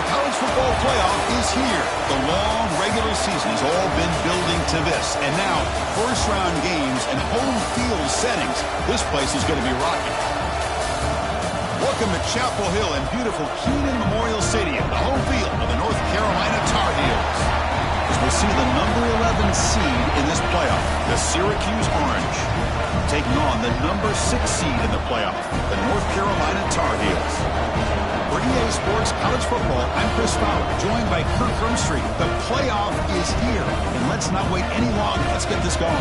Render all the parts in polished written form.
The college football playoff is here. The long regular season has all been building to this. And now, first-round games and home field settings. This place is going to be rocking. Welcome to Chapel Hill and beautiful Keenan Memorial Stadium, the home field of the North Carolina Tar Heels. As we'll see the number 11 seed in this playoff, the Syracuse Orange, taking on the number 6 seed in the playoff, the North Carolina Tar Heels. For EA Sports College Football, I'm Chris Fowler, joined by Kirk Grimstreet. The playoff is here, and let's not wait any longer. Let's get this going.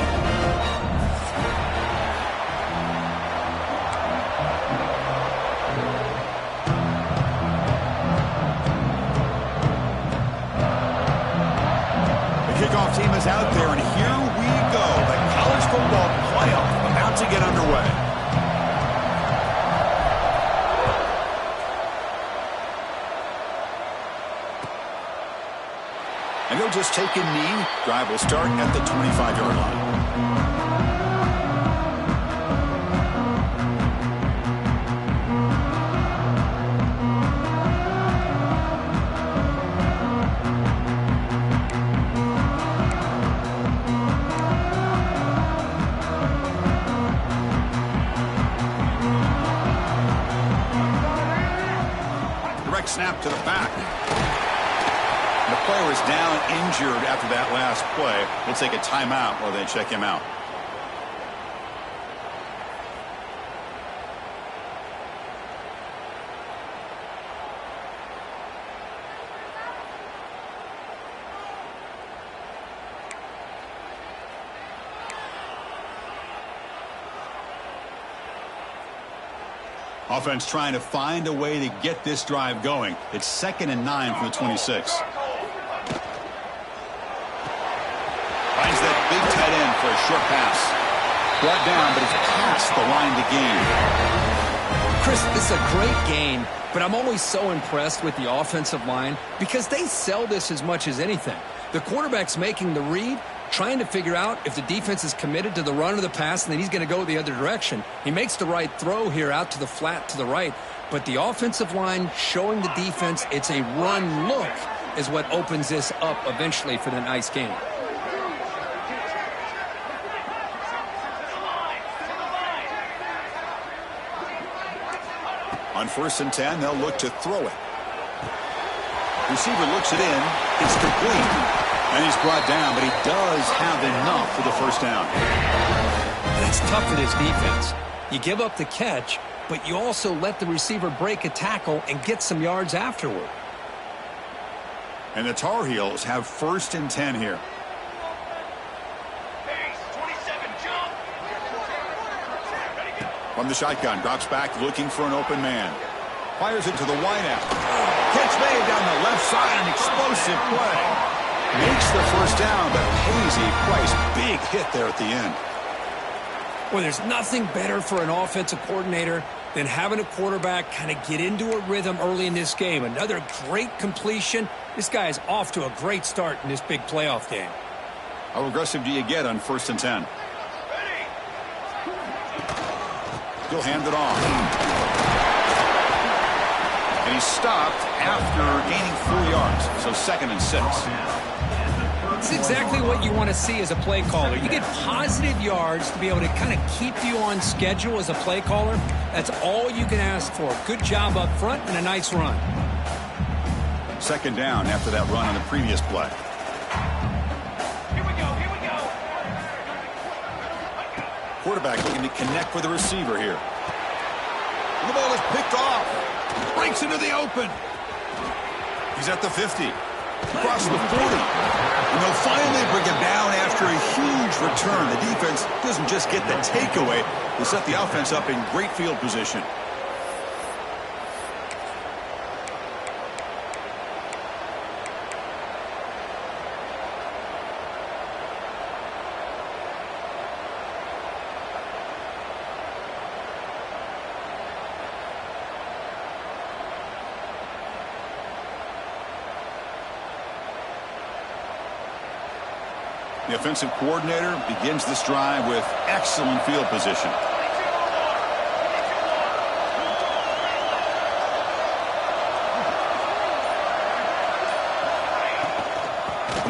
Kickoff team is out there, and here we go. The college football playoff about to get underway. And they'll just take a knee. Drive will start at the 25-yard line. Snap to the back. The player is down injured after that last play. We'll take a timeout while they check him out. Offense trying to find a way to get this drive going. It's 2nd and 9 from the 26. Finds that big tight end for a short pass. Brought down, but it's past the line to gain. Chris, this is a great game, but I'm always so impressed with the offensive line because they sell this as much as anything. The quarterback's making the read, trying to figure out if the defense is committed to the run or the pass, and then he's going to go the other direction. He makes the right throw here out to the flat to the right, but the offensive line showing the defense it's a run look is what opens this up eventually for the nice game. On 1st and 10, they'll look to throw it. Receiver looks it in. It's complete. And he's brought down, but he does have enough for the first down. That's tough for this defense. You give up the catch, but you also let the receiver break a tackle and get some yards afterward. And the Tar Heels have 1st and 10 here. From the shotgun, drops back looking for an open man. Fires it to the wideout. Catch made down the left side, an explosive play. Makes the first down, but pays a price. Big hit there at the end. Well, there's nothing better for an offensive coordinator than having a quarterback kind of get into a rhythm early in this game. Another great completion. This guy is off to a great start in this big playoff game. How aggressive do you get on 1st and 10? He'll hand it off. And he's stopped after gaining 4 yards. So 2nd and 6. It's exactly what you want to see as a play caller. You get positive yards to be able to kind of keep you on schedule as a play caller. That's all you can ask for. Good job up front and a nice run. 2nd down after that run on the previous play. Here we go. Quarterback looking to connect with the receiver here. And the ball is picked off. Breaks into the open. He's at the 50. Across the 40. And they'll finally bring him down after a huge return. The defense doesn't just get the takeaway. They set the offense up in great field position. The offensive coordinator begins this drive with excellent field position.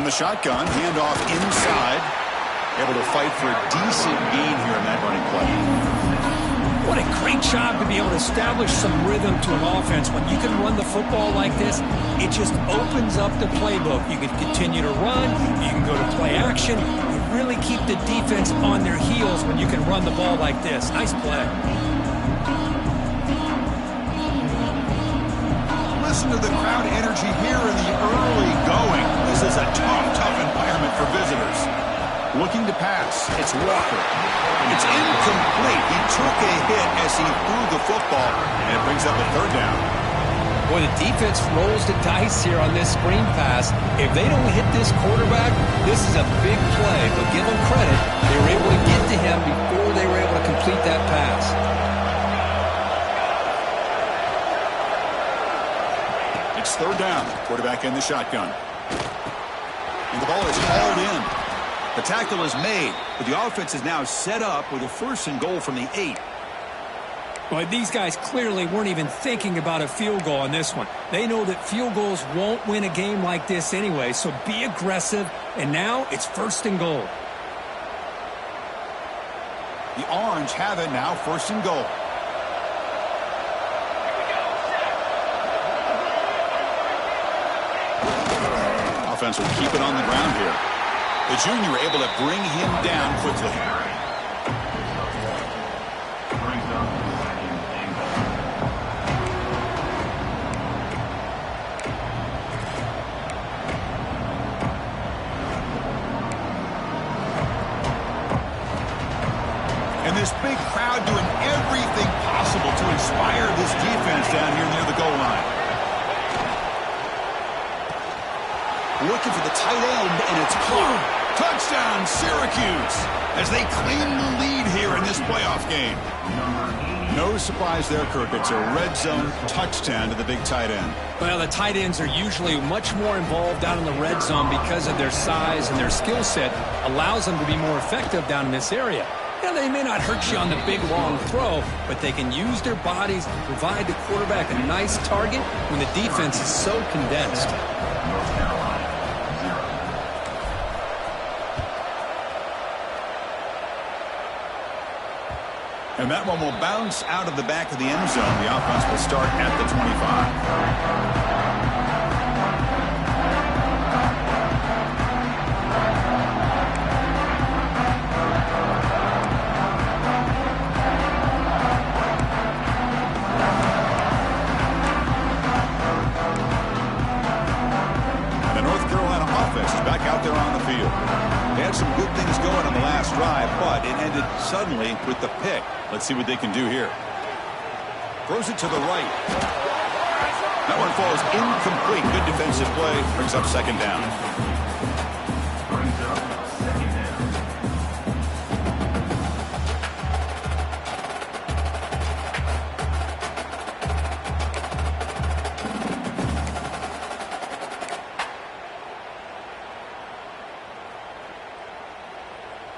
From the shotgun, handoff inside. Able to fight for a decent gain here in that running play. What a great job to be able to establish some rhythm to an offense. When you can run the football like this, it just opens up the playbook. You can continue to run. You can go to play action. You really keep the defense on their heels when you can run the ball like this. Nice play. Listen to the crowd energy here in the early going. This is a tough environment for visitors. Looking to pass. It's Walker. It's incomplete. He took a hit as he threw the football, and it brings up a third down. Boy, the defense rolls the dice here on this screen pass. If they don't hit this quarterback, this is a big play. But give them credit. They were able to get to him before they were able to complete that pass. It's third down. Quarterback in the shotgun. And the ball is hauled in. The tackle is made, but the offense is now set up with a 1st and goal from the 8. Well, these guys clearly weren't even thinking about a field goal on this one. They know that field goals won't win a game like this anyway, so be aggressive, and now it's 1st and goal. The Orange have it now, 1st and goal. Offense will keep it on the ground here. The junior able to bring him down quickly. And this big crowd doing everything possible to inspire this defense down here near the goal line. Looking for the tight end, and it's caught. Touchdown, Syracuse, as they claim the lead here in this playoff game. No surprise there, Kirk. It's a red zone touchdown to the big tight end. Well, the tight ends are usually much more involved down in the red zone because of their size and their skill set allows them to be more effective down in this area. Now, they may not hurt you on the big, long throw, but they can use their bodies to provide the quarterback a nice target when the defense is so condensed. And that one will bounce out of the back of the end zone. The offense will start at the 25. And the North Carolina offense is back out there on the field. They had some good things going on the last drive, but it ended suddenly with the pick. Let's see what they can do here. Throws it to the right. That one falls incomplete. Good defensive play. Brings up 2nd down.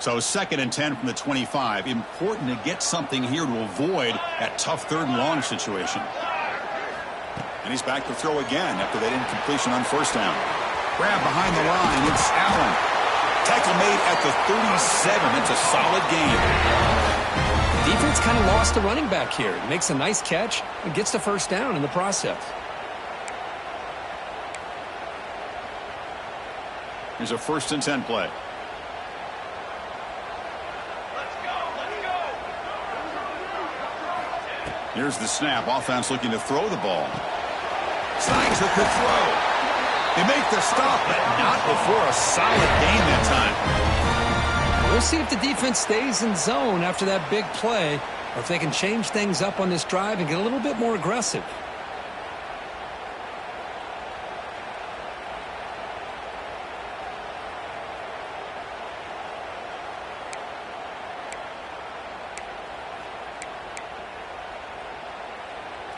So 2nd and 10 from the 25. Important to get something here to avoid that tough 3rd and long situation. And he's back to throw again after that incompletion on 1st down. Grab behind the line. It's Allen. Tackle made at the 37. That's a solid gain. The defense kind of lost the running back here. He makes a nice catch and gets the 1st down in the process. Here's a 1st and 10 play. Here's the snap. Offense looking to throw the ball. Signs a good throw. They make the stop, but not before a solid gain that time. We'll see if the defense stays in zone after that big play, or if they can change things up on this drive and get a little bit more aggressive.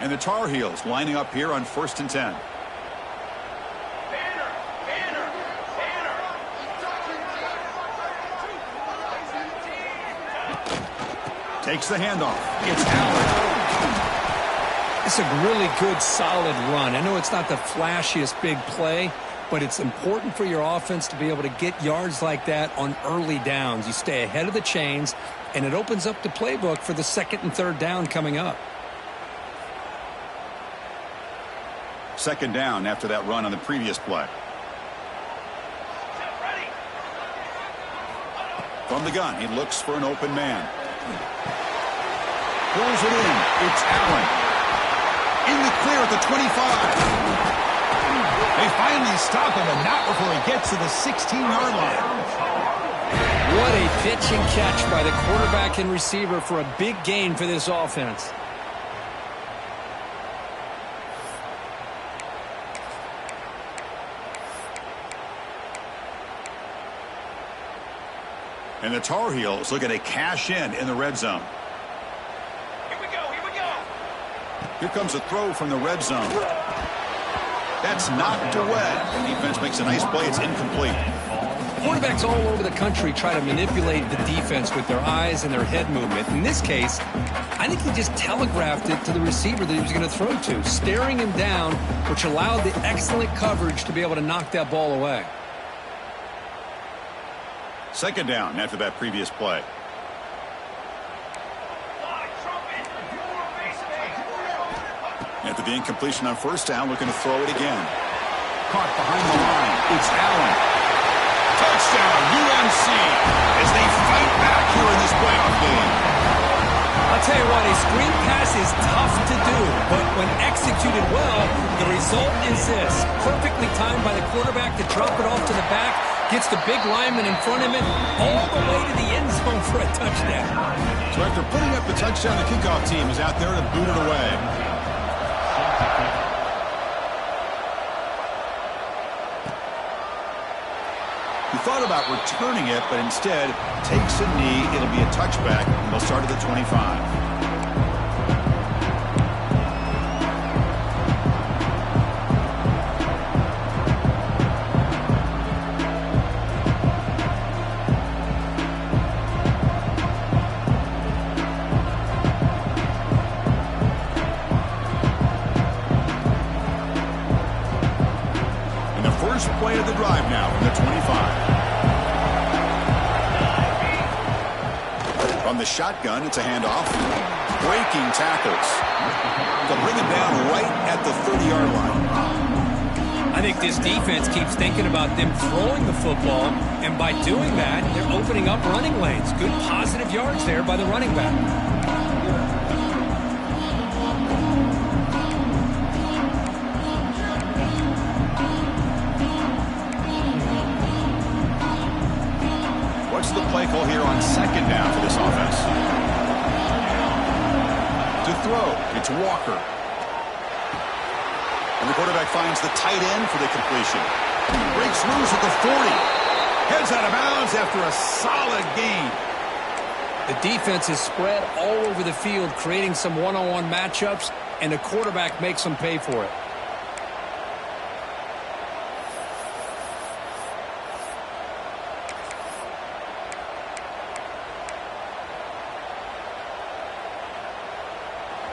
And the Tar Heels lining up here on 1st and 10. Takes the handoff. It's Allen. It's a really good, solid run. I know it's not the flashiest big play, but it's important for your offense to be able to get yards like that on early downs. You stay ahead of the chains, and it opens up the playbook for the second and third down coming up. Second down after that run on the previous play. From the gun, he looks for an open man. Pulls it in. It's Allen. In the clear at the 25. They finally stop him, and not before he gets to the 16-yard line. What a pitch and catch by the quarterback and receiver for a big gain for this offense. And the Tar Heels looking to cash in the red zone. Here we go, here we go. Here comes a throw from the red zone. That's knocked away. The defense makes a nice play. It's incomplete. Quarterbacks all over the country try to manipulate the defense with their eyes and their head movement. In this case, I think he just telegraphed it to the receiver that he was going to throw to, staring him down, which allowed the excellent coverage to be able to knock that ball away. Second down after that previous play. After the incompletion on first down, looking to throw it again. Caught behind the line. It's Allen. Touchdown, UNC, as they fight back here in this playoff game. I'll tell you what, a screen pass is tough to do, but when executed well, the result is this. Perfectly timed by the quarterback to drop it off to the back, gets the big lineman in front of him, all the way to the end zone for a touchdown. So after putting up the touchdown, the kickoff team is out there to boot it away. He thought about returning it, but instead takes a knee. It'll be a touchback, and they'll start at the 25. First play of the drive now from the 25. From the shotgun, it's a handoff. Breaking tackles. They'll bring him down right at the 30-yard line. I think this defense keeps thinking about them throwing the football, and by doing that, they're opening up running lanes. Good positive yards there by the running back. The play call here on second down for this offense. To throw, it's Walker. And the quarterback finds the tight end for the completion. Breaks loose at the 40. Heads out of bounds after a solid gain. The defense is spread all over the field, creating some one-on-one matchups, and the quarterback makes them pay for it.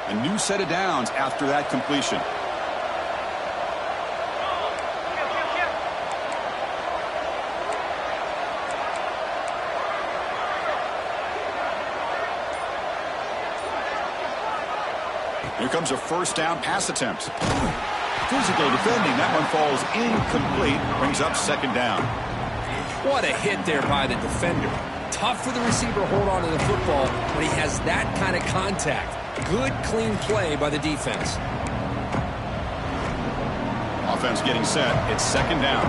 A new set of downs after that completion. Here comes a first down pass attempt. Physical defending. That one falls incomplete. Brings up second down. What a hit there by the defender. Tough for the receiver to hold on to the football when he has that kind of contact. Good, clean play by the defense. Offense getting set. It's second down.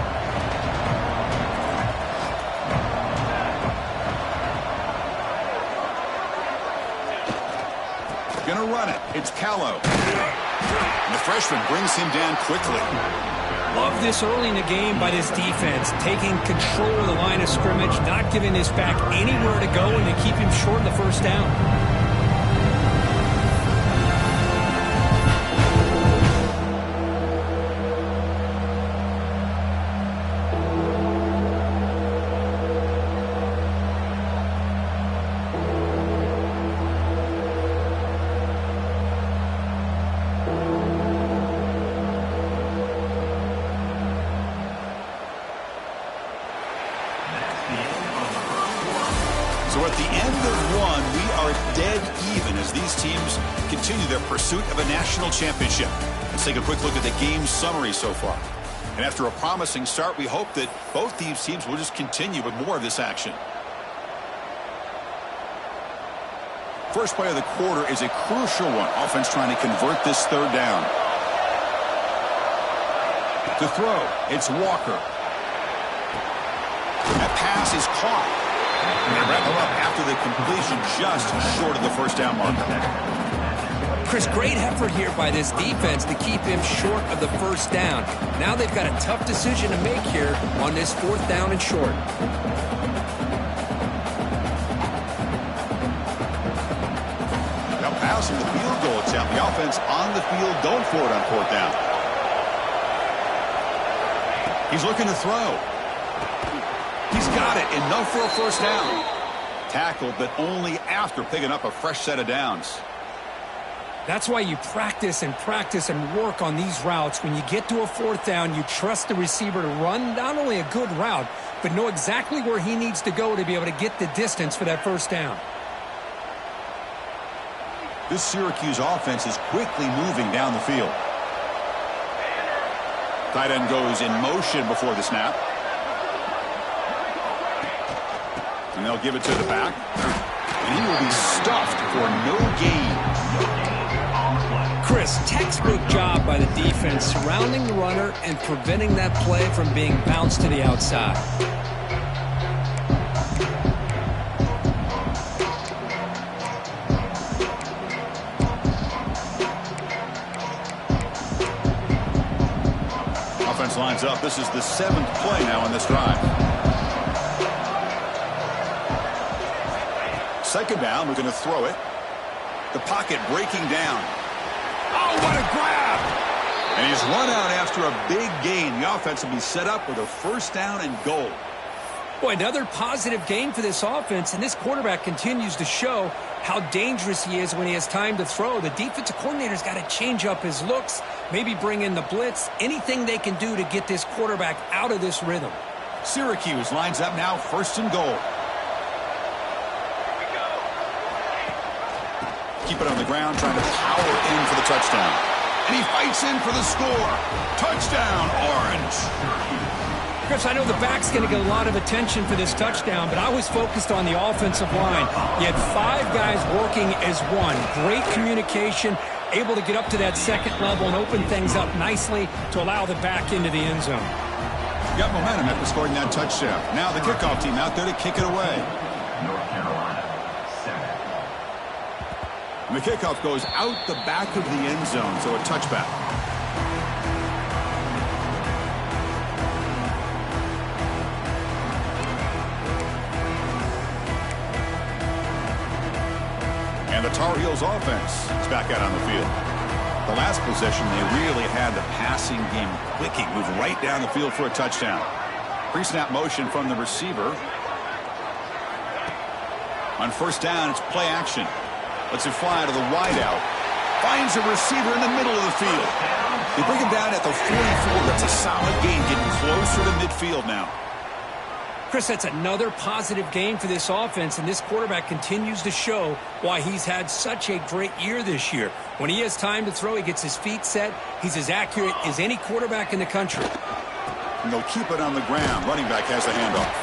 Gonna run it. It's Callow. And the freshman brings him down quickly. Love this early in the game by this defense, taking control of the line of scrimmage, not giving this back anywhere to go, and to keep him short of the first down. At the end of one, we are dead even as these teams continue their pursuit of a national championship. Let's take a quick look at the game summary so far. And after a promising start, we hope that both these teams will just continue with more of this action. First play of the quarter is a crucial one. Offense trying to convert this third down. To throw, it's Walker. That pass is caught. And they wrap it up after the completion, just short of the first down marker. Chris, great effort here by this defense to keep him short of the first down. Now they've got a tough decision to make here on this fourth down and short. Now passing the field goal attempt. The offense on the field going for it on fourth down. He's looking to throw. He's got it. Enough for a first down. Tackled, but only after picking up a fresh set of downs. That's why you practice and work on these routes. When you get to a fourth down, you trust the receiver to run not only a good route, but know exactly where he needs to go to be able to get the distance for that first down. This Syracuse offense is quickly moving down the field. Tight end goes in motion before the snap. And they'll give it to the back. And he will be stuffed for no gain. Chris, textbook job by the defense surrounding the runner and preventing that play from being bounced to the outside. Offense lines up. This is the 7th play now in this drive. Second down, we're going to throw it. The pocket breaking down. Oh, what a grab! And he's run out after a big gain. The offense will be set up with a first down and goal. Boy, another positive game for this offense, and this quarterback continues to show how dangerous he is when he has time to throw. The defensive coordinator's got to change up his looks, maybe bring in the blitz, anything they can do to get this quarterback out of this rhythm. Syracuse lines up now, first and goal. Keep it on the ground, trying to power in for the touchdown. And he fights in for the score. Touchdown, Orange. Chris, I know the back's going to get a lot of attention for this touchdown, but I was focused on the offensive line. You had 5 guys working as one. Great communication, able to get up to that second level and open things up nicely to allow the back into the end zone. Got momentum after scoring that touchdown. Now the kickoff team out there to kick it away. And the kickoff goes out the back of the end zone, so a touchback. And the Tar Heels offense is back out on the field. The last possession, they really had the passing game clicking, moved right down the field for a touchdown. Pre-snap motion from the receiver. On first down, it's play action. Lets it fly to the wideout. Finds a receiver in the middle of the field. They bring him down at the 44. That's a solid gain, getting closer to midfield now. Chris, that's another positive game for this offense, and this quarterback continues to show why he's had such a great year this year. When he has time to throw, he gets his feet set. He's as accurate as any quarterback in the country. And they'll keep it on the ground. Running back has the handoff.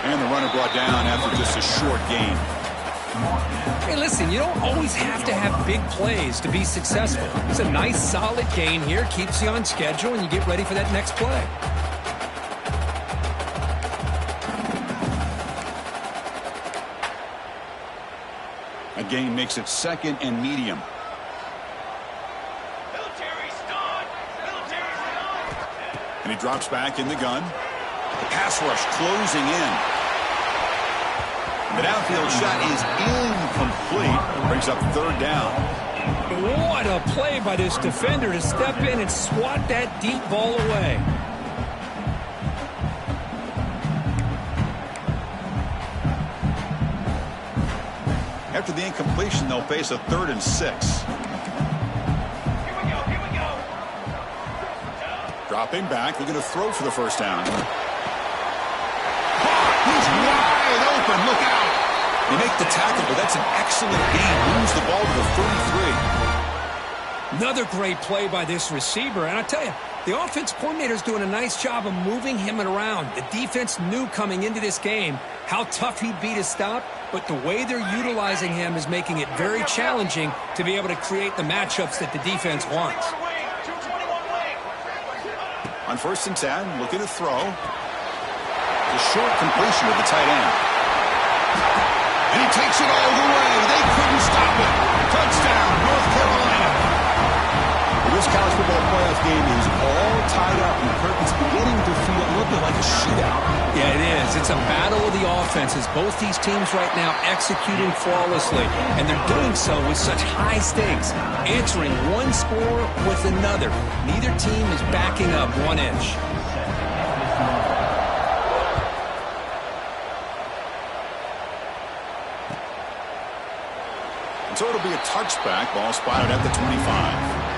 And the runner brought down after just a short gain. Hey, listen, you don't always have to have big plays to be successful. It's a nice, solid gain here, keeps you on schedule, and you get ready for that next play. A gain makes it 2nd and medium. And he drops back in the gun. The pass rush closing in. The downfield shot is incomplete. Brings up 3rd down. What a play by this defender to step in and swat that deep ball away. After the incompletion, they'll face a 3rd and 6. Here we go. Dropping back, looking to throw for the first down. He's wide open, look out. They make the tackle, but that's an excellent gain. Moves the ball to the 33. Another great play by this receiver. And I tell you, the offense coordinator is doing a nice job of moving him around. The defense knew coming into this game how tough he'd be to stop, but the way they're utilizing him is making it very challenging to be able to create the matchups that the defense wants. On 1st and 10, looking to throw. The short completion of the tight end. And he takes it all the way. They couldn't stop it. Touchdown, North Carolina. This college football playoff game is all tied up, and Kirk is beginning to feel a little bit like a shootout. Yeah, it is. It's a battle of the offenses. Both these teams right now executing flawlessly, and they're doing so with such high stakes, answering one score with another. Neither team is backing up 1 inch. And so it'll be a touchback. Ball spotted at the 25.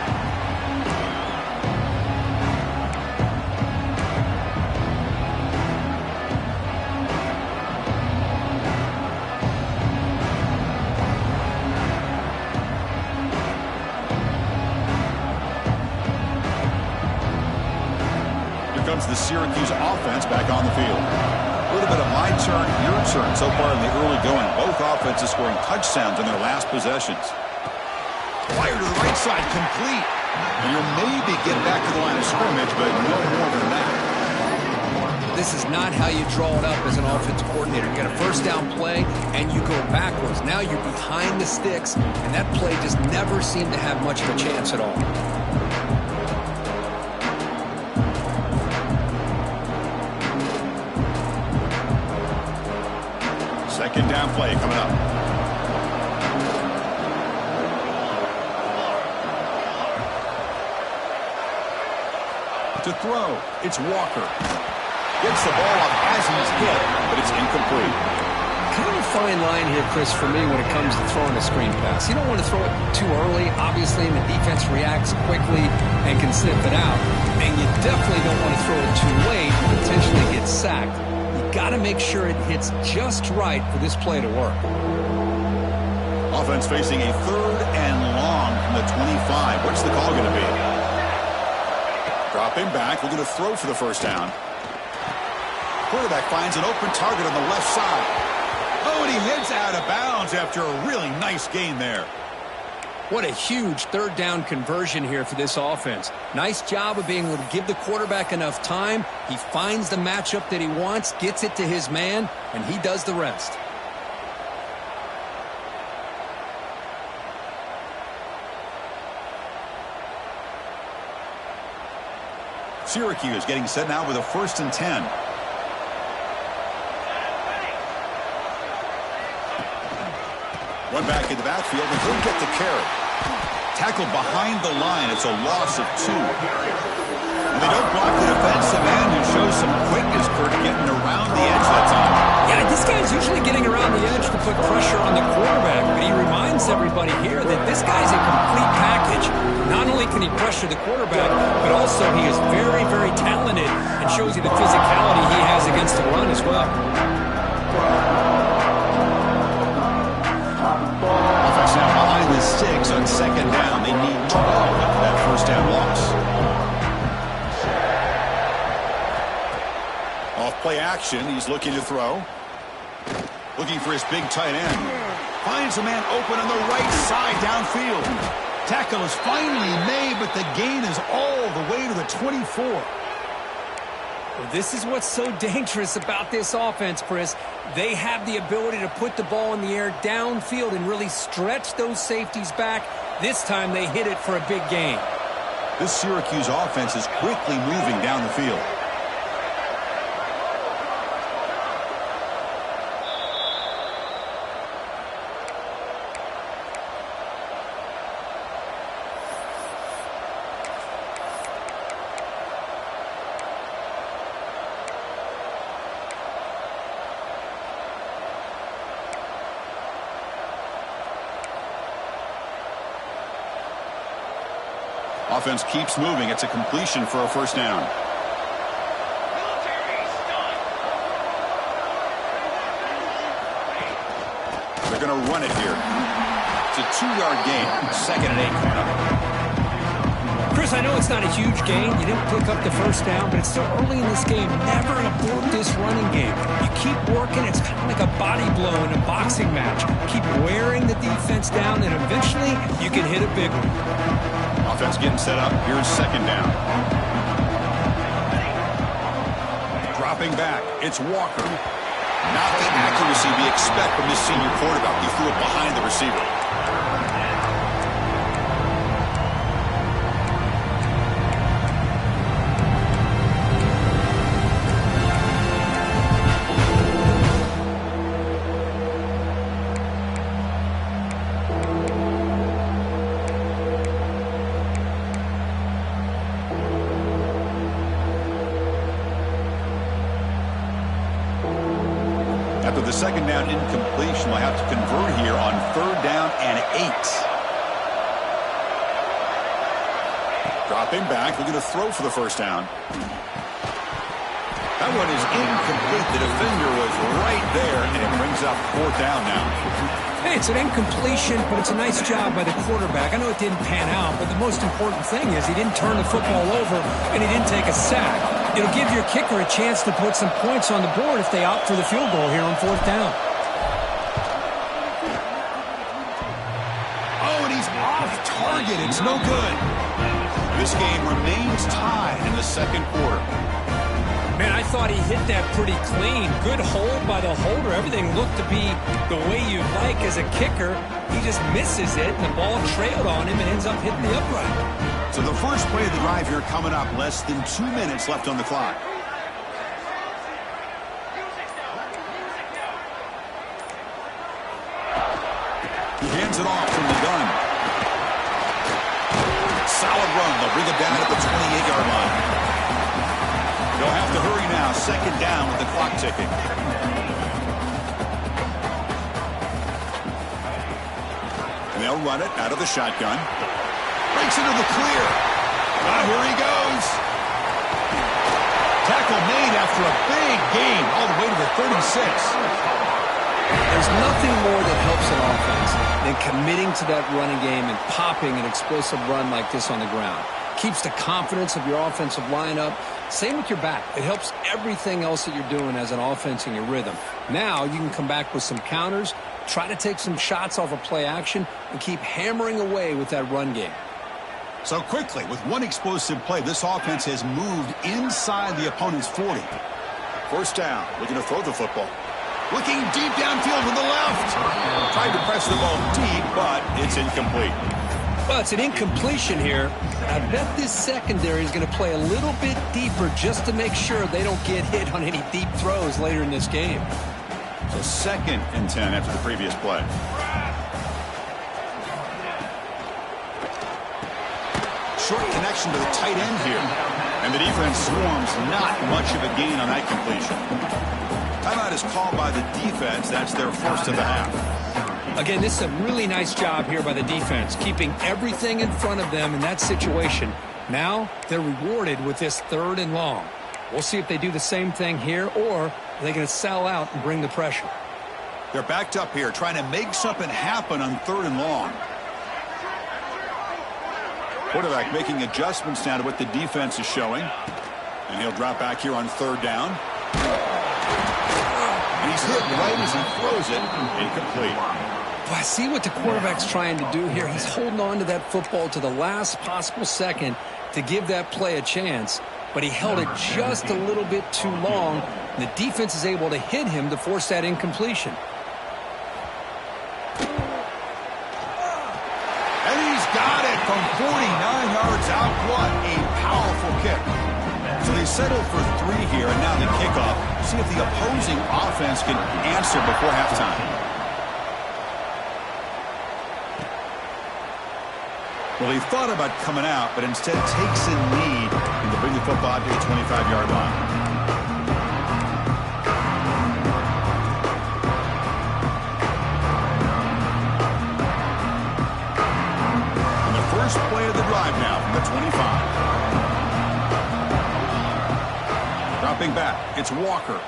Comes the Syracuse offense back on the field. A little bit of my turn, your turn so far in the early going. Both offenses scoring touchdowns in their last possessions. Fire to the right side, complete. And you'll maybe get back to the line of scrimmage, but no more than that. This is not how you draw it up as an offensive coordinator. You get a first down play, and you go backwards. Now you're behind the sticks, and that play just never seemed to have much of a chance at all. Second down play coming up. To throw, it's Walker. Gets the ball up as he's hit, but it's incomplete. Kind of a fine line here, Chris, for me when it comes to throwing a screen pass. You don't want to throw it too early, obviously, and the defense reacts quickly and can sniff it out. And you definitely don't want to throw it too late and potentially get sacked. Got to make sure it hits just right for this play to work. Offense facing a 3rd and long from the 25. What's the call going to be? Dropping back, looking to throw for the first down. Quarterback finds an open target on the left side. Oh, and he heads out of bounds after a really nice gain there. What a huge 3rd down conversion here for this offense. Nice job of being able to give the quarterback enough time. He finds the matchup that he wants, gets it to his man, and he does the rest. Syracuse getting set now with a 1st and 10. One back in the backfield, and he'll get the carry. Tackled behind the line. It's a loss of 2. And they don't block the defensive end, who shows some quickness, Kurt, getting around the edge that time. Yeah, this guy's usually getting around the edge to put pressure on the quarterback, but he reminds everybody here that this guy's a complete package. Not only can he pressure the quarterback, but also he is very, very talented and shows you the physicality he has against the run as well. Offense now behind the 6 on 2nd down. They need 12 after that first down loss. Off play action. He's looking to throw. Looking for his big tight end. Finds a man open on the right side downfield. Tackle is finally made, but the gain is all the way to the 24. Well, this is what's so dangerous about this offense, Chris. They have the ability to put the ball in the air downfield and really stretch those safeties back. This time they hit it for a big gain. This Syracuse offense is quickly moving down the field. Offense keeps moving. It's a completion for a first down. going to run it here. It's a 2-yard gain. 2nd and 8 coming up. Chris, I know it's not a huge gain. You didn't pick up the first down, but it's still early in this game. Never abort this running game. You keep working. It's kind of like a body blow in a boxing match. Keep wearing the defense down, and eventually you can hit a big one. Offense getting set up. Here's 2nd down. Dropping back. It's Walker. Not the accuracy we expect from this senior quarterback. He threw it behind the receiver. After the 2nd down incompletion, they'll have to convert here on 3rd down and 8. Dropping back, looking to throw for the 1st down. That one is incomplete. The defender was right there, and it brings up 4th down now. Hey, it's an incompletion, but it's a nice job by the quarterback. I know it didn't pan out, but the most important thing is he didn't turn the football over, and he didn't take a sack. It'll give your kicker a chance to put some points on the board if they opt for the field goal here on 4th down. Oh, and he's off target. It's no good. This game remains tied in the 2nd quarter. Man, I thought he hit that pretty clean. Good hold by the holder. Everything looked to be the way you'd like as a kicker. He just misses it, and the ball trailed on him and ends up hitting the upright. So the first play of the drive here coming up. Less than 2 minutes left on the clock. He hands it off from the gun. Solid run. They'll bring it down at the 28-yard line. They'll have to hurry now. 2nd down with the clock ticking. And they'll run it out of the shotgun. Breaks into the clear. Here he goes. Tackle made after a big gain all the way to the 36. There's nothing more that helps an offense than committing to that running game and popping an explosive run like this on the ground. Keeps the confidence of your offensive lineup. Same with your back. It helps everything else that you're doing as an offense in your rhythm. Now you can come back with some counters, try to take some shots off of play action, and keep hammering away with that run game. So quickly, with one explosive play, this offense has moved inside the opponent's 40. 1st down, looking to throw the football. Looking deep downfield to the left. Tried to press the ball deep, but it's incomplete. Well, it's an incompletion here. I bet this secondary is going to play a little bit deeper just to make sure they don't get hit on any deep throws later in this game. So 2nd and 10 after the previous play. Short connection to the tight end here. And the defense swarms. Not much of a gain on that completion. Timeout is called by the defense. That's their first of the half. Again, this is a really nice job here by the defense, keeping everything in front of them in that situation. Now they're rewarded with this 3rd and long. We'll see if they do the same thing here, or are they going to sell out and bring the pressure. They're backed up here, trying to make something happen on 3rd and long. Quarterback making adjustments now to what the defense is showing. And he'll drop back here on 3rd down. And he's hit right as he throws it. Incomplete. Well, I see what the quarterback's trying to do here. He's holding on to that football to the last possible second to give that play a chance. But he held it just a little bit too long. And the defense is able to hit him to force that incompletion. Got it from 49 yards out. What a powerful kick. So they settled for 3 here, and now the kickoff. See if the opposing offense can answer before halftime. Well, he thought about coming out, but instead takes a lead and to bring the football to the 25-yard line. First play of the drive now from the 25. Dropping back, it's Walker.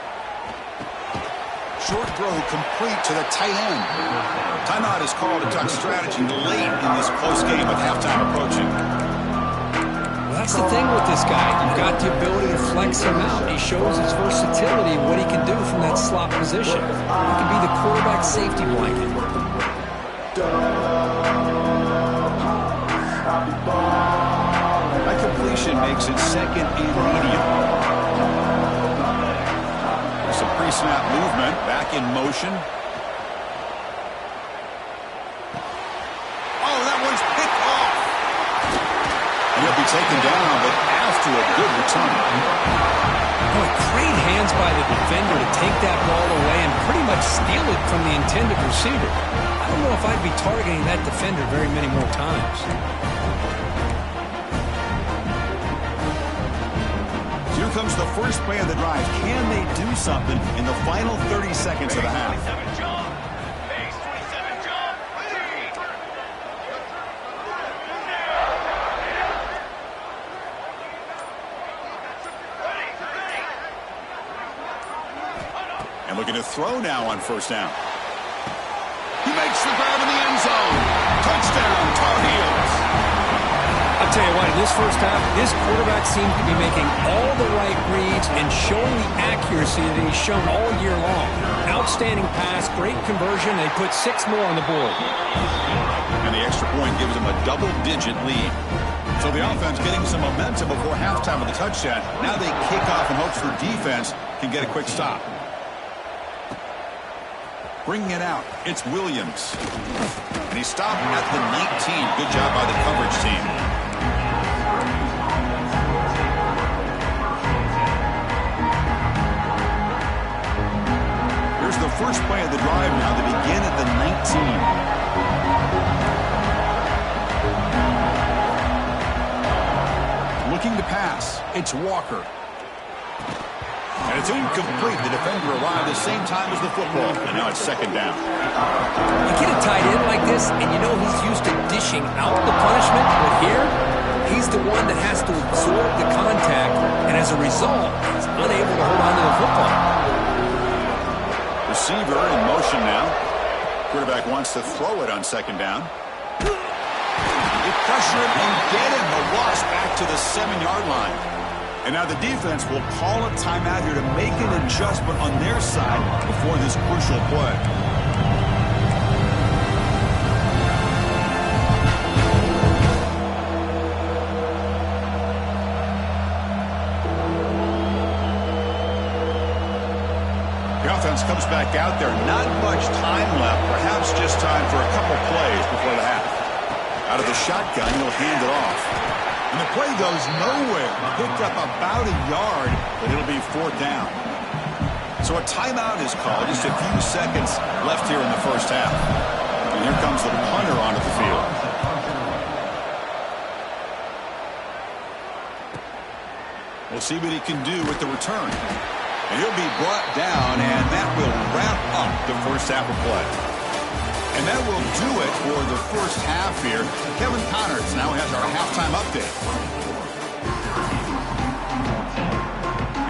Short throw complete to the tight end. Timeout is called to talk strategy late in this close game with halftime approaching. Well, that's the thing with this guy. You've got the ability to flex him out. He shows his versatility and what he can do from that slot position. He can be the quarterback safety blanket. That completion makes it second and medium. There's some pre-snap movement, back in motion. Oh, that one's picked off. And he'll be taken down, but after a good return. Oh, great hands by the defender to take that ball away and pretty much steal it from the intended receiver. I don't know if I'd be targeting that defender very many more times. Here comes the first play of the drive. Can they do something in the final 30 seconds of the half? And looking to throw now on first down. He makes the grab in the end zone. Touchdown, Tar Heels. I'll tell you what, in this first half, this quarterback seemed to be making all the right reads and showing the accuracy that he's shown all year long. Outstanding pass, great conversion. They put 6 more on the board. And the extra point gives them a double-digit lead. So the offense getting some momentum before halftime with a touchdown. Now they kick off in hopes the defense can get a quick stop. Bringing it out, it's Williams. And he stopped at the 19. Good job by the coverage team. Here's the first play of the drive now. They begin at the 19. Looking to pass, it's Walker. And it's incomplete. The defender arrived at the same time as the football. And now it's second down. You get a tight end like this, and you know he's used to dishing out the punishment. But here, he's the one that has to absorb the contact. And as a result, he's unable to hold on to the football. Receiver in motion now. Quarterback wants to throw it on second down. They pressure him and get him. The loss back to the 7-yard line. And now the defense will call a timeout here to make an adjustment on their side before this crucial play. The offense comes back out there. Not much time left. Perhaps just time for a couple plays before the half. Out of the shotgun, he'll hand it off. And the play goes nowhere. Picked up about a yard, but it'll be fourth down. So a timeout is called. Just a few seconds left here in the first half. And here comes the punter onto the field. We'll see what he can do with the return. And he'll be brought down, and that will wrap up the first half of play. And that will do it for the first half here. Kevin Connors now has our halftime update.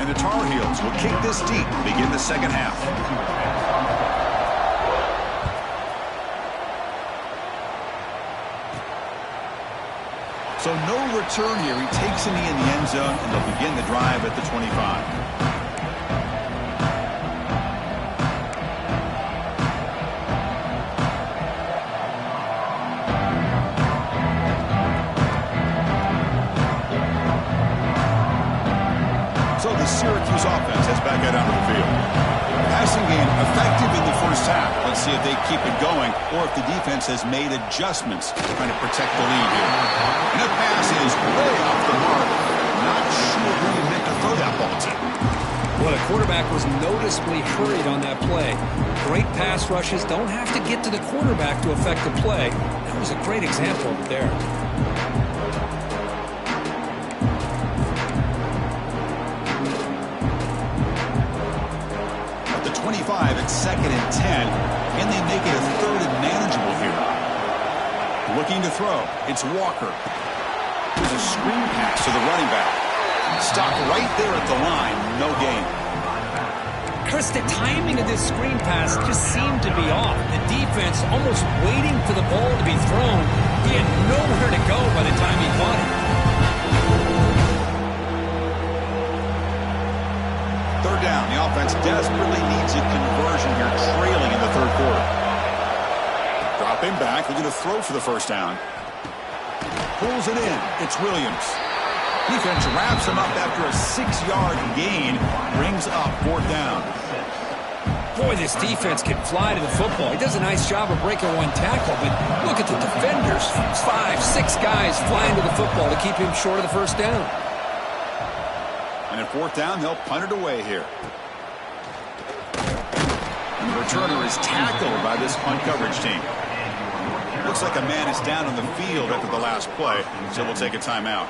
And the Tar Heels will kick this deep to begin the second half. So no return here. He takes a knee in the end zone, and they'll begin the drive at the 25. The Syracuse offense has back out onto the field. Passing game effective in the first half. Let's see if they keep it going or if the defense has made adjustments trying to protect the lead here. And that pass is way off the mark. Not sure who he meant to throw that ball to. Well, the quarterback was noticeably hurried on that play. Great pass rushes don't have to get to the quarterback to affect the play. That was a great example there. It's second and 10, and they make it a third and manageable here. Looking to throw, it's Walker. There's a screen pass to the running back. Stopped right there at the line, no gain. Chris, the timing of this screen pass just seemed to be off. The defense almost waiting for the ball to be thrown. He had nowhere to go by the time he caught it. Third down. The offense desperately needs a conversion here, trailing in the third quarter. Dropping back, looking to throw for the first down. Pulls it in. It's Williams. Defense wraps him up after a 6-yard gain. Brings up fourth down. Boy, this defense can fly to the football. He does a nice job of breaking one tackle, but look at the defenders. 5, 6 guys flying to the football to keep him short of the first down. And at fourth down, they'll punt it away here. And the returner is tackled by this punt coverage team. Looks like a man is down on the field after the last play, so we'll take a timeout.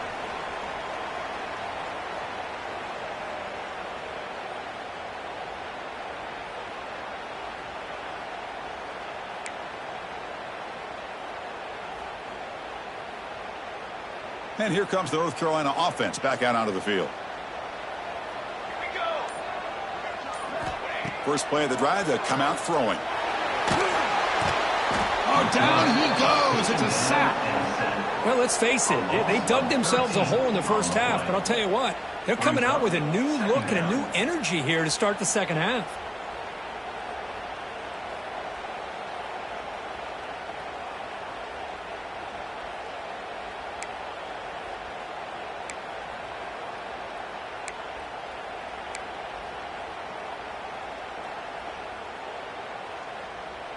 And here comes the North Carolina offense back out onto the field. First play of the drive, they'll come out throwing. Oh, down he goes. It's a sack. Well, let's face it. They dug themselves a hole in the first half, but I'll tell you what, they're coming out with a new look and a new energy here to start the second half.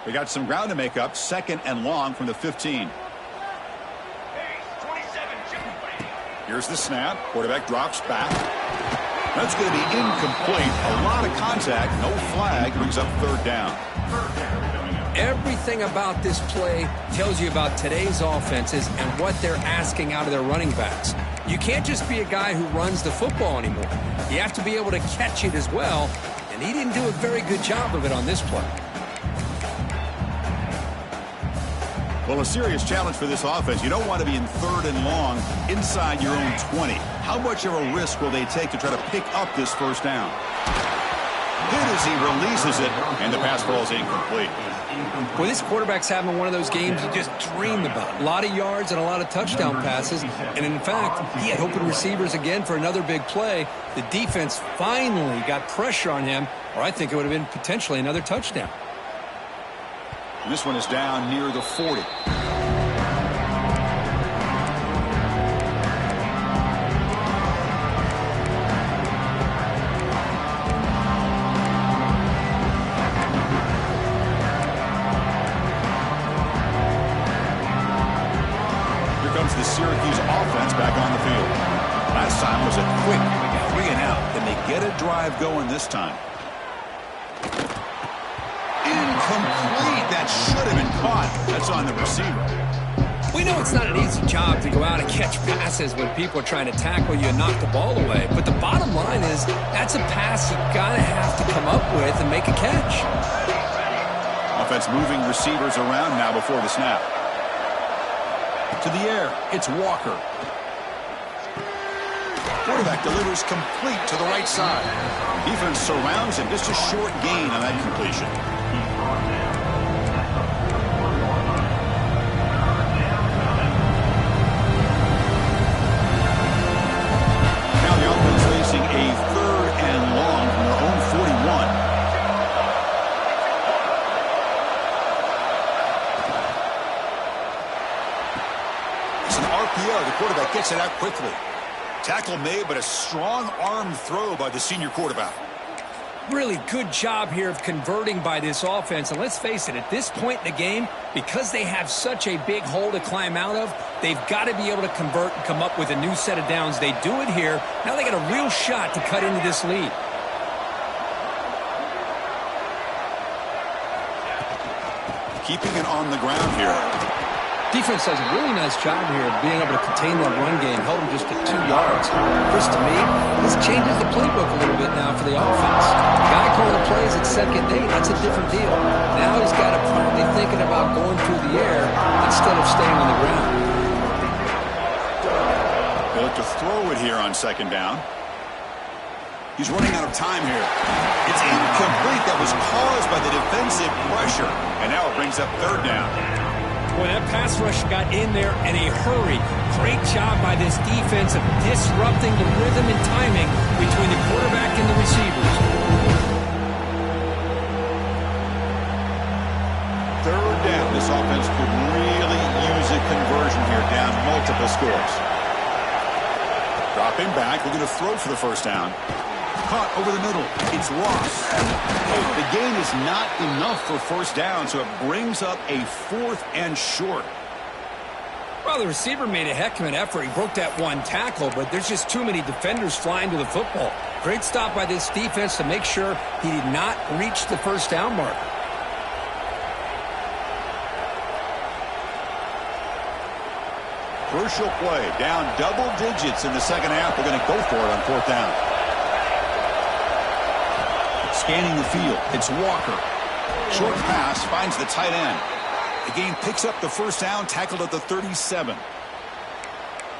We got some ground to make up. Second and long from the 15. Here's the snap. Quarterback drops back. That's going to be incomplete. A lot of contact. No flag. Brings up third down. Everything about this play tells you about today's offenses and what they're asking out of their running backs. You can't just be a guy who runs the football anymore. You have to be able to catch it as well, and he didn't do a very good job of it on this play. Well, a serious challenge for this offense. You don't want to be in third and long inside your own 20. How much of a risk will they take to try to pick up this first down? Good as he releases it, and the pass ball is incomplete. Well, this quarterback's having one of those games you just dream about. A lot of yards and a lot of touchdown passes. And in fact, he had open receivers again for another big play. The defense finally got pressure on him, or I think it would have been potentially another touchdown. And this one is down near the 40. Here comes the Syracuse offense back on the field. Last time was a quick 3 and out. Can they get a drive going this time? Incomplete. That should have been caught. That's on the receiver. We know it's not an easy job to go out and catch passes when people are trying to tackle you and knock the ball away. But the bottom line is that's a pass you gotta have to come up with and make a catch. Offense moving receivers around now before the snap. To the air. It's Walker. Quarterback delivers complete to the right side. Defense surrounds him. Just a short gain on that completion. Now the offense facing a third and long from their own 41. It's an RPO. The quarterback gets it out quickly. Tackle made, but a strong arm throw by the senior quarterback. Really good job here of converting by this offense. And let's face it, at this point in the game, because they have such a big hole to climb out of, they've got to be able to convert and come up with a new set of downs. They do it here. Now they got a real shot to cut into this lead. Keeping it on the ground here. Defense does a really nice job here of being able to contain that run game, held them just to 2 yards. Chris, to me, this changes the playbook a little bit now for the offense. The guy calling the plays at second day, that's a different deal. Now he's got to probably thinking about going through the air instead of staying on the ground. They look to throw it here on second down. He's running out of time here. It's incomplete. That was caused by the defensive pressure. And now it brings up third down. Well, that pass rush got in there in a hurry. Great job by this defense of disrupting the rhythm and timing between the quarterback and the receivers. Third down. This offense could really use a conversion here, down multiple scores. Dropping back, looking to throw for the first down. Caught over the middle. It's lost. The gain is not enough for first down, so it brings up a 4th and short. Well, the receiver made a heck of an effort. He broke that one tackle, but there's just too many defenders flying to the football. Great stop by this defense to make sure he did not reach the first down mark. Crucial play. Down double digits in the second half. They're going to go for it on 4th down. Scanning the field. It's Walker. Short pass finds the tight end. The game picks up the first down, tackled at the 37.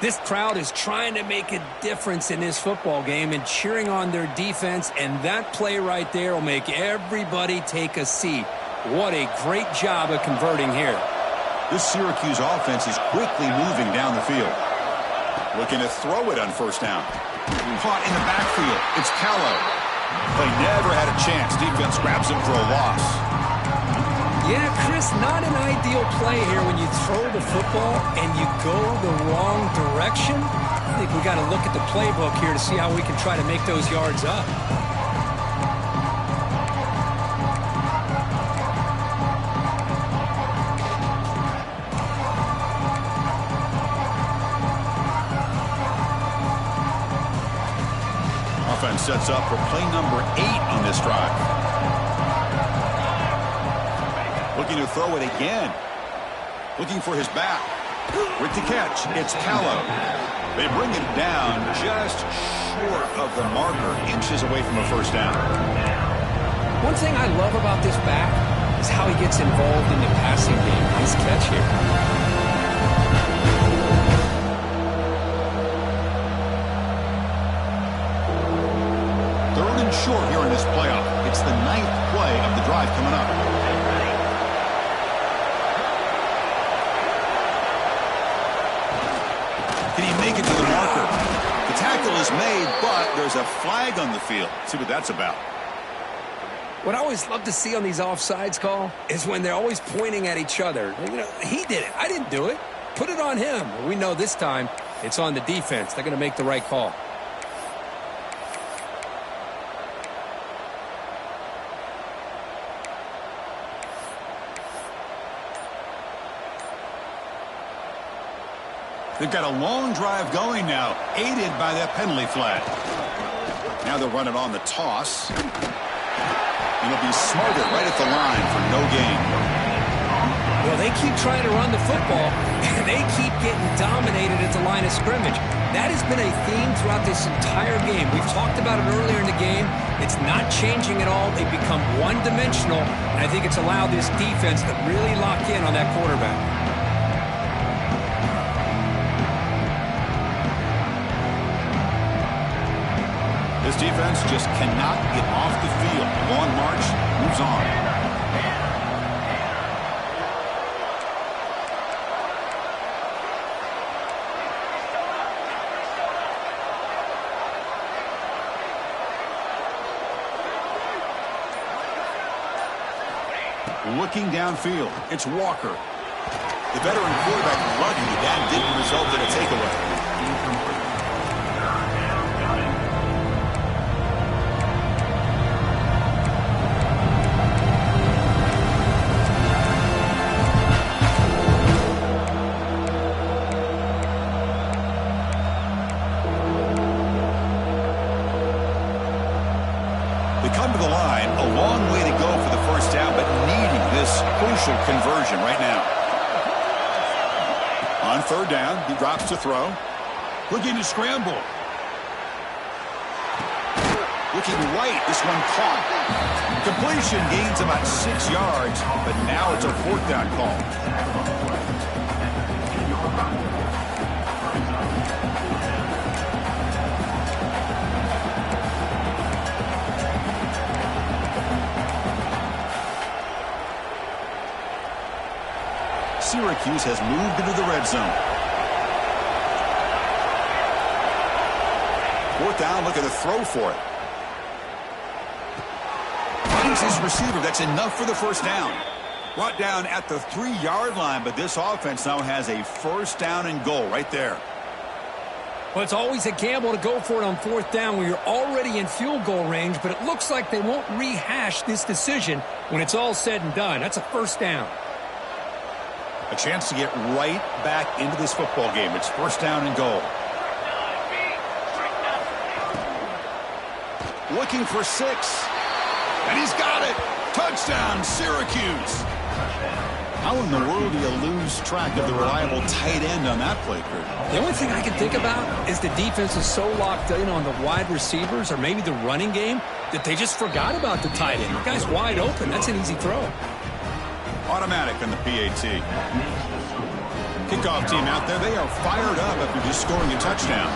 This crowd is trying to make a difference in this football game and cheering on their defense, and that play right there will make everybody take a seat. What a great job of converting here. This Syracuse offense is quickly moving down the field. Looking to throw it on first down. Caught in the backfield. It's Callow. They never had a chance. Defense grabs him for a loss. Yeah, Chris, not an ideal play here when you throw the football and you go the wrong direction. I think we got to look at the playbook here to see how we can try to make those yards up. Offense sets up for play number 8 on this drive. Looking to throw it again. Looking for his back. With the catch, it's Callow. They bring him down just short of the marker, inches away from a first down. One thing I love about this back is how he gets involved in the passing game. Nice catch here. Short here in this playoff. It's the 9th play of the drive coming up. Can he make it to the marker? The tackle is made, but there's a flag on the field. Let's see what that's about. What I always love to see on these offsides call is when they're always pointing at each other. You know, he did it. I didn't do it. Put it on him. We know this time it's on the defense. They're going to make the right call. They've got a long drive going now, aided by that penalty flag. Now they'll run it on the toss. It'll be smarted right at the line for no gain. Well, they keep trying to run the football, and they keep getting dominated at the line of scrimmage. That has been a theme throughout this entire game. We've talked about it earlier in the game. It's not changing at all. They've become one-dimensional, and I think it's allowed this defense to really lock in on that quarterback. This defense just cannot get off the field. Long march moves on. Looking downfield, it's Walker. The veteran quarterback lucky that didn't result in a takeaway. Come to the line, a long way to go for the first down, but needing this crucial conversion right now. On third down, he drops to throw. Looking to scramble. Looking right, this one caught. Completion gains about 6 yards, but now it's a fourth down call. Syracuse has moved into the red zone. Fourth down, looking to throw for it. Finds his receiver. That's enough for the first down. Brought down at the 3-yard line, but this offense now has a first down and goal right there. Well, it's always a gamble to go for it on fourth down when you're already in field goal range, but it looks like they won't rehash this decision when it's all said and done. That's a first down. A chance to get right back into this football game. It's first down and goal. Looking for 6. And he's got it. Touchdown, Syracuse. How in the world do you lose track of the reliable tight end on that play, Kurt? The only thing I can think about is the defense is so locked in on the wide receivers or maybe the running game that they just forgot about the tight end. The guy's wide open. That's an easy throw. Automatic on the PAT. Kickoff team out there. They are fired up after just scoring a touchdown.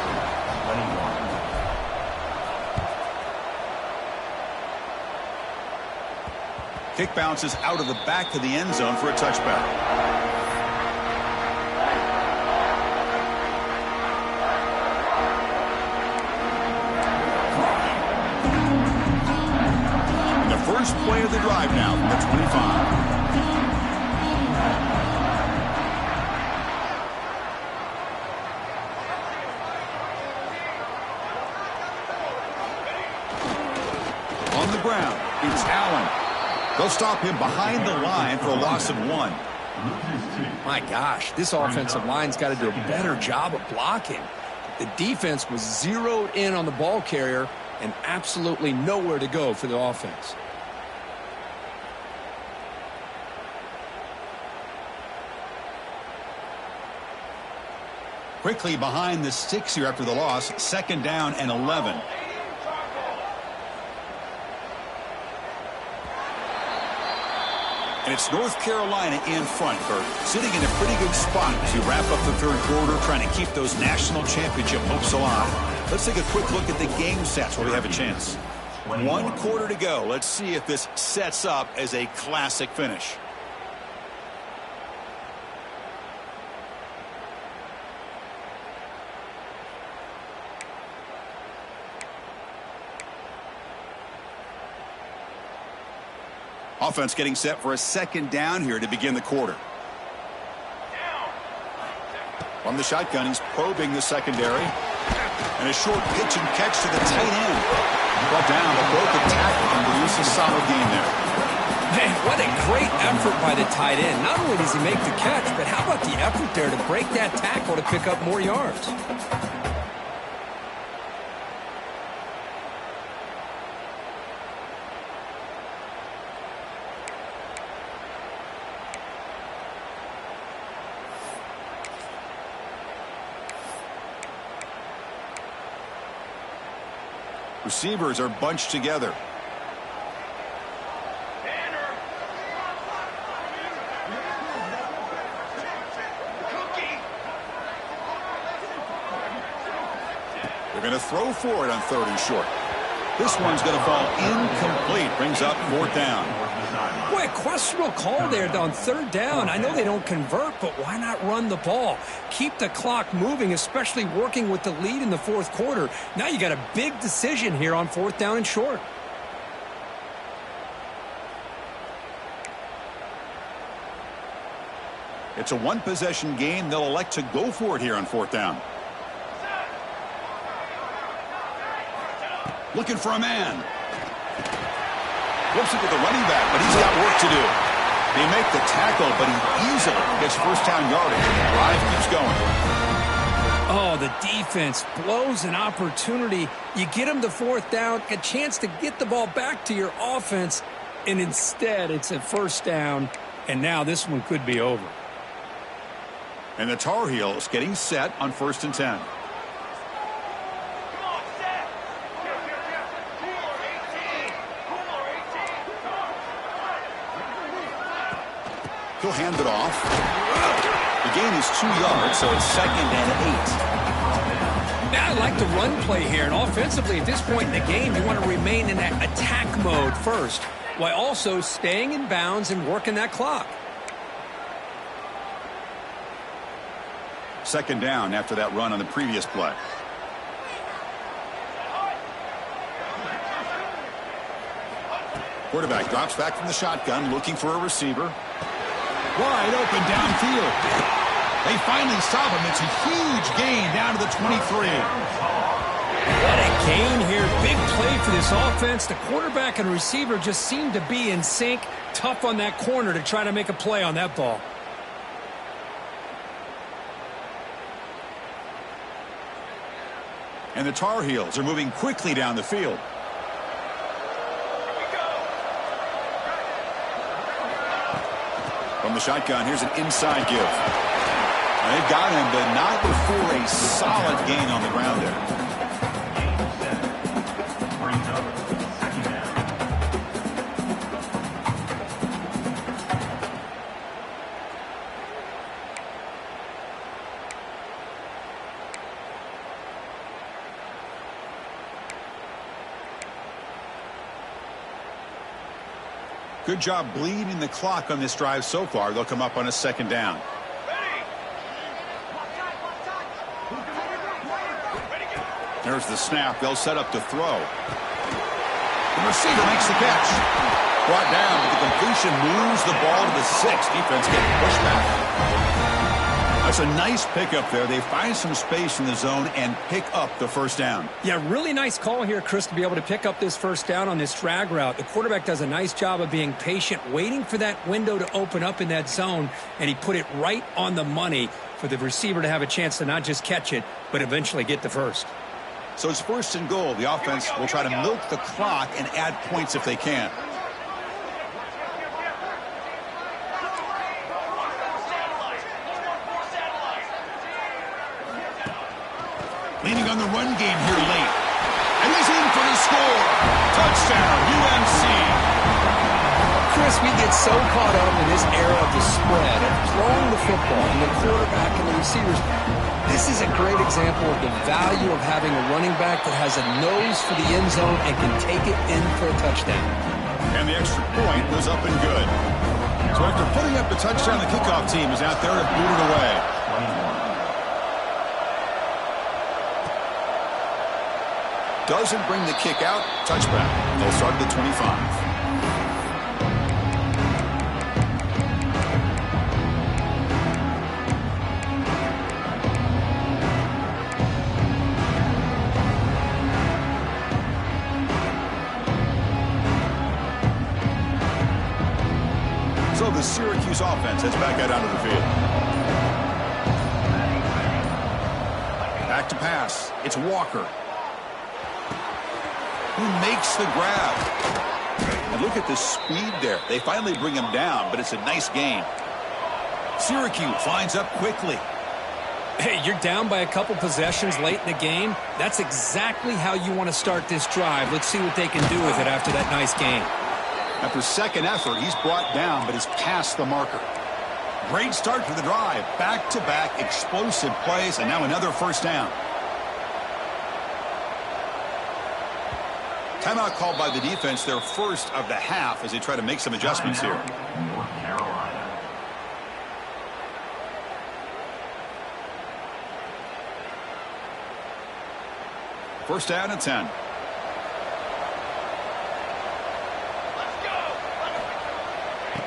Kick bounces out of the back of the end zone for a touchback. And the first play of the drive now from the 25. On the ground, it's Allen. They'll stop him behind the line for a loss of 1. My gosh, this offensive line's got to do a better job of blocking. The defense was zeroed in on the ball carrier and absolutely nowhere to go for the offense. Quickly behind the sticks here after the loss. Second down and 11. And it's North Carolina in front, Kurt, sitting in a pretty good spot as we wrap up the third quarter, trying to keep those national championship hopes alive. Let's take a quick look at the game sets where we have a chance. 1 quarter to go. Let's see if this sets up as a classic finish. Offense getting set for a second down here to begin the quarter. From the shotgun, he's probing the secondary. And a short pitch and catch to the tight end. Brought down, a broken tackle and produce a solid gain there. Man, what a great effort by the tight end. Not only does he make the catch, but how about the effort there to break that tackle to pick up more yards? Receivers are bunched together. They're going to throw for it on 3rd and short. This one's going to fall incomplete. Brings up 4th down. Boy, a questionable call there on 3rd down. I know they don't convert, but why not run the ball? Keep the clock moving, especially working with the lead in the 4th quarter. Now you got a big decision here on 4th down and short. It's a 1-possession game. They'll elect to go for it here on 4th down. Looking for a man. Flips it to the running back, but he's got work to do. They make the tackle, but he easily gets first down yardage, and the drive keeps going. Oh, the defense blows an opportunity. You get them to 4th down, a chance to get the ball back to your offense, and instead it's a first down, and now this one could be over. And the Tar Heels getting set on 1st and 10. He'll hand it off. The gain is 2 yards, so it's 2nd and 8. Now I like the run play here, and offensively at this point in the game, you want to remain in that attack mode first, while also staying in bounds and working that clock. Second down after that run on the previous play. Quarterback drops back from the shotgun, looking for a receiver. Wide open downfield. They finally stop him. It's a huge gain down to the 23. What a gain here. Big play for this offense. The quarterback and receiver just seem to be in sync. Tough on that corner to try to make a play on that ball. And the Tar Heels are moving quickly down the field. From the shotgun, here's an inside give. They've got him, but not before a solid gain on the ground there. Good job bleeding the clock on this drive so far. They'll come up on a second down. There's the snap. They'll set up to throw. The receiver makes the catch. Brought down, but the completion moves the ball to the 6. Defense getting pushed back. That's a nice pickup there. They find some space in the zone and pick up the first down. Yeah, really nice call here, Chris, to be able to pick up this first down on this drag route. The quarterback does a nice job of being patient, waiting for that window to open up in that zone, and he put it right on the money for the receiver to have a chance to not just catch it, but eventually get the first. So it's first and goal. The offense will try to milk the clock and add points if they can. Leaning on the run game here late. And he's in for the score. Touchdown, UNC. Chris, we get so caught up in this era of the spread, of throwing the football, and the quarterback and the receivers. This is a great example of the value of having a running back that has a nose for the end zone and can take it in for a touchdown. And the extra point was up and good. So after putting up the touchdown, the kickoff team is out there to boot it away. Doesn't bring the kick out. Touchback. They'll start at the 25. So the Syracuse offense heads back out onto the field. Back to pass. It's Walker, who makes the grab. And look at the speed there. They finally bring him down, but it's a nice gain. Syracuse lines up quickly. Hey, you're down by a couple possessions late in the game. That's exactly how you want to start this drive. Let's see what they can do with it after that nice gain. After second effort, he's brought down, but is past the marker. Great start to the drive. Back-to-back explosive plays, and now another first down. Timeout called by the defense, their first of the half, as they try to make some adjustments here. First down and 10.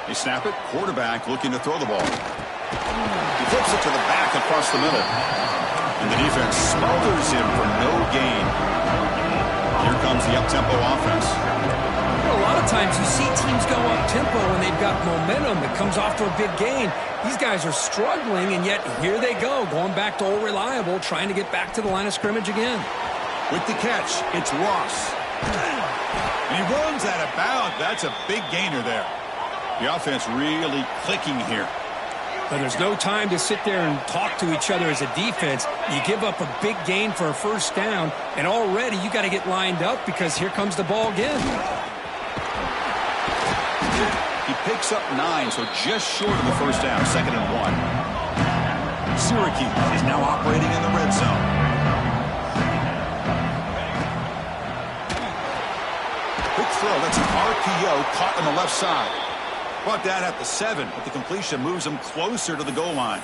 They snap it. Quarterback looking to throw the ball. He flips it to the back across the middle. And the defense smothers him for no gain. Here comes the up-tempo offense. A lot of times you see teams go up-tempo when they've got momentum that comes off to a big gain. These guys are struggling, and yet here they go, going back to old reliable, trying to get back to the line of scrimmage again. With the catch, it's Ross. And he runs out of bounds. That's a big gainer there. The offense really clicking here. But there's no time to sit there and talk to each other as a defense. You give up a big gain for a first down, and already you got to get lined up because here comes the ball again. He picks up 9, so just short of the first down, 2nd and 1. Syracuse is now operating in the red zone. Quick throw, that's an RPO caught on the left side. Brought down at the 7, but the completion moves him closer to the goal line.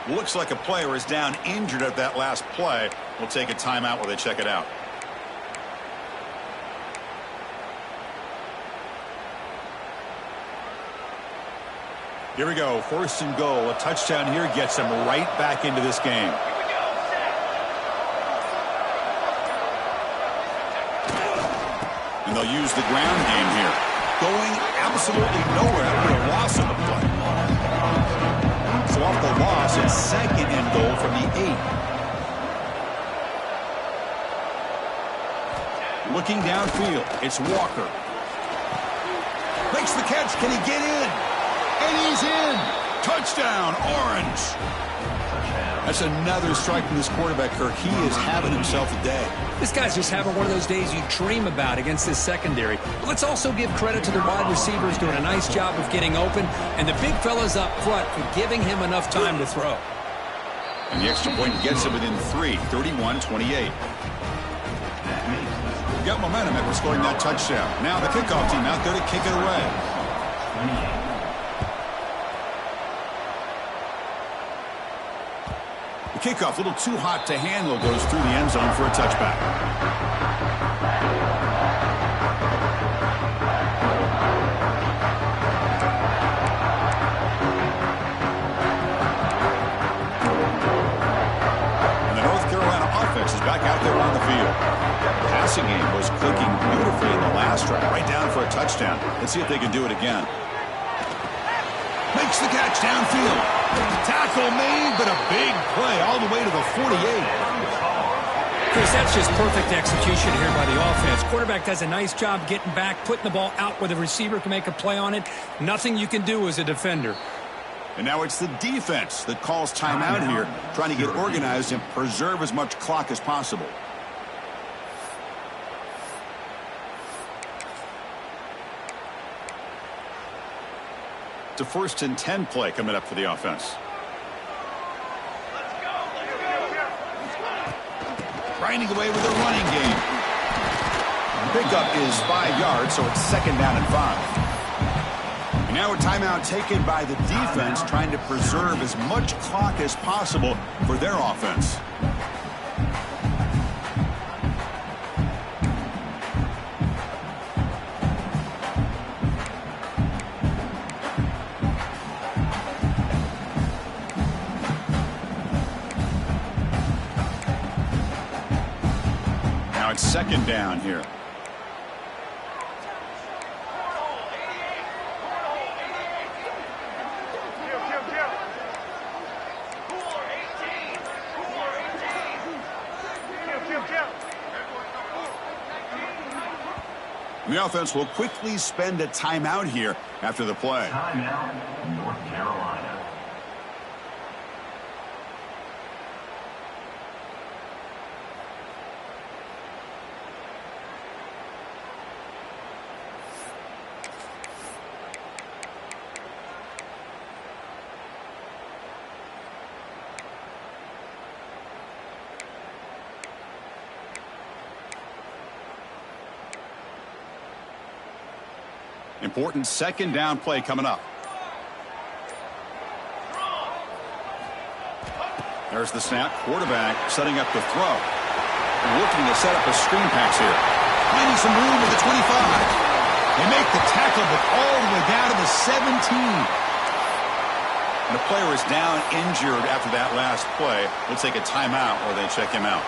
Looks like a player is down injured at that last play. We'll take a timeout while they check it out. Here we go. First and goal. A touchdown here gets them right back into this game. And they'll use the ground game here. Going absolutely nowhere after a loss on the play. So off the loss, it's second and goal from the 8. Looking downfield, it's Walker. Makes the catch. Can he get in? And he's in. Touchdown, Orange. That's another strike from this quarterback, Kirk. He is having himself a day. This guy's just having one of those days you dream about against this secondary. But let's also give credit to the wide receivers doing a nice job of getting open, and the big fellas up front for giving him enough time to throw. And the extra point gets him within 3, 31-28. Got momentum after scoring that touchdown. Now the kickoff team out there to kick it away. The kickoff, a little too hot to handle, goes through the end zone for a touchback. And the North Carolina offense is back out there on the field. The passing game was clicking beautifully in the last drive, right down for a touchdown. Let's see if they can do it again. Makes the catch downfield. Tackle made, but a big play all the way to the 48. Chris, that's just perfect execution here by the offense. Quarterback does a nice job getting back, putting the ball out where the receiver can make a play on it. Nothing you can do as a defender. And now it's the defense that calls timeout here, trying to get organized and preserve as much clock as possible. It's a 1st and 10 play coming up for the offense. Grinding away with a running game. Pickup is 5 yards, so it's 2nd down and 5. And now a timeout taken by the defense, trying to preserve as much clock as possible for their offense. Now it's 2nd down here. The offense will quickly spend a timeout here after the play. Timeout, North Carolina. Important 2nd down play coming up. There's the snap. Quarterback setting up the throw. Looking to set up a screen pass here. Finding some room at the 25. They make the tackle, but all the way down to the 17. And the player is down injured after that last play. We'll take a timeout while they check him out.